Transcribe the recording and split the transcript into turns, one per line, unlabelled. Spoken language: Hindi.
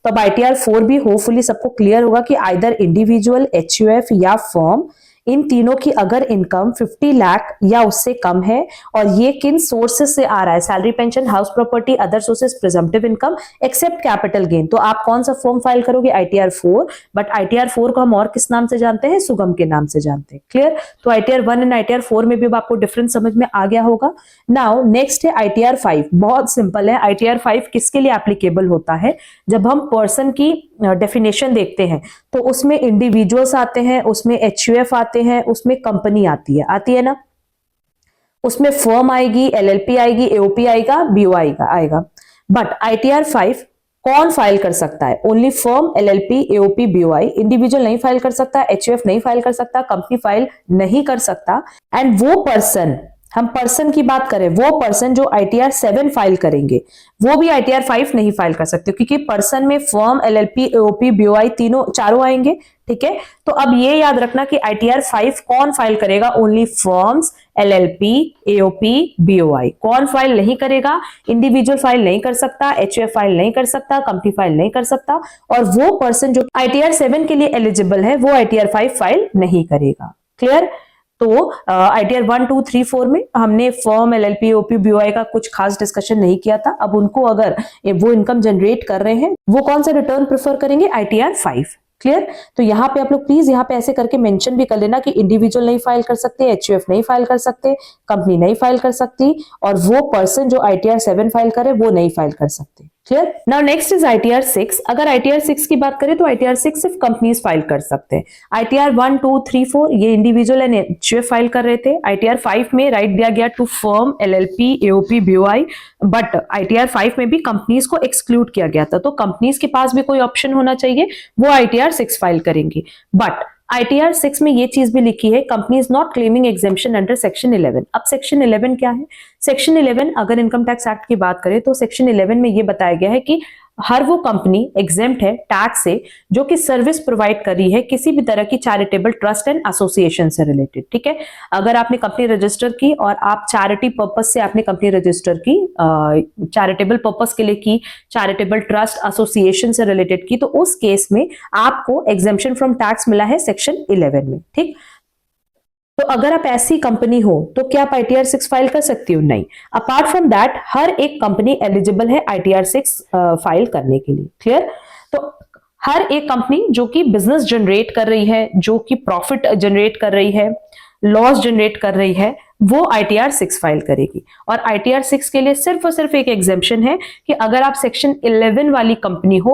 तो अब ITR 4 भी होपफुली सबको क्लियर होगा कि आइदर इंडिविजुअल, HUF या फर्म, इन तीनों की अगर इनकम 50 लाख या उससे कम है और ये किन सोर्सेज से आ रहा है, salary, pension, house property, other sources, presumptive income except capital gain, तो आप कौन सा फॉर्म फाइल करोगे? ITR 4। बट ITR 4 को हम और किस नाम से जानते हैं? सुगम के नाम से जानते हैं। क्लियर? तो ITR 1 एंड ITR 4 में भी अब आपको डिफरेंस समझ में आ गया होगा। नाउ नेक्स्ट है ITR 5। बहुत सिंपल है। ITR 5 किसके लिए एप्लीकेबल होता है? जब हम पर्सन की डेफिनेशन देखते हैं तो उसमें इंडिविजुअल्स आते हैं, उसमें HUF आते हैं, उसमें कंपनी आती है ना, उसमें फर्म आएगी, LLP आएगी, AOP आएगा, BO आएगा। बट ITR 5 कौन फाइल कर सकता है? Only firm, LLP, AOP, BOI। Individual नहीं फाइल कर सकता, HUF नहीं फाइल कर सकता, कंपनी फाइल नहीं कर सकता। एंड वो पर्सन, हम पर्सन की बात करें, वो पर्सन जो ITR 7 फाइल करेंगे वो भी ITR 5 नहीं फाइल कर सकते, क्योंकि पर्सन में फर्म, LLP, AOP, BOI चारों आएंगे। ठीक है, तो अब ये याद रखना कि ITR 5 कौन फाइल करेगा? Only firms, LLP, AOP, BOI। कौन फाइल नहीं करेगा? इंडिविजुअल फाइल नहीं कर सकता, HUF फाइल नहीं कर सकता, कंपनी फाइल नहीं कर सकता, और वो पर्सन जो ITR 7 के लिए एलिजिबल है वो ITR 5 फाइल नहीं करेगा। क्लियर? तो ITR 1, 2, 3, 4 में हमने फर्म, LLP, AOP, BOI का कुछ खास डिस्कशन नहीं किया था। अब उनको अगर वो इनकम जनरेट कर रहे हैं, वो कौन सा रिटर्न प्रेफर करेंगे? ITR 5। क्लियर? तो यहाँ पे आप लोग प्लीज यहाँ पे ऐसे करके मेंशन भी कर लेना कि इंडिविजुअल नहीं फाइल कर सकते, HUF नहीं फाइल कर सकते, कंपनी नहीं फाइल कर सकती, और वो पर्सन जो ITR 7 फाइल करे वो नहीं फाइल कर सकते। Clear? Now next is ITR 6। अगर ITR 6 की बात करें तो ITR 6 सिर्फ कंपनीज फाइल कर सकते हैं। ITR 1, 2, 3, 4 ये इंडिविजुअल एंड HUF फाइल कर रहे थे। ITR 5 में राइट दिया गया to firm, LLP, AOP, BOI, but ITR 5 में भी कंपनीज को एक्सक्लूड किया गया था, तो कंपनीज के पास भी कोई ऑप्शन होना चाहिए, वो ITR 6 फाइल करेंगे। बट ITR 6 में ये चीज भी लिखी है, company is not claiming exemption under section 11। अब सेक्शन 11 क्या है? सेक्शन 11 अगर इनकम टैक्स एक्ट की बात करें तो सेक्शन 11 में ये बताया गया है कि हर वो कंपनी एग्जेम्प्ट है टैक्स से जो कि सर्विस प्रोवाइड कर रही है किसी भी तरह की चैरिटेबल ट्रस्ट एंड एसोसिएशन से रिलेटेड। ठीक है, अगर आपने कंपनी रजिस्टर की और आप चैरिटी पर्पस से आपने कंपनी रजिस्टर की, चैरिटेबल पर्पस के लिए की, चैरिटेबल ट्रस्ट एसोसिएशन से रिलेटेड की, तो उस केस में आपको एग्जेम्पशन फ्रॉम टैक्स मिला है सेक्शन 11 में। ठीक, तो अगर आप ऐसी कंपनी हो तो क्या आप ITR 6 फाइल कर सकती हो? नहीं। अपार्ट फ्रॉम दैट हर एक कंपनी एलिजिबल है ITR 6 फाइल करने के लिए। क्लियर? तो हर एक कंपनी जो कि बिजनेस जनरेट कर रही है, जो कि प्रॉफिट जनरेट कर रही है, लॉस जनरेट कर रही है, वो ITR 6 फाइल करेगी। और ITR 6 के लिए सिर्फ और सिर्फ एक एग्जेम्पशन है कि अगर आप सेक्शन 11 वाली कंपनी हो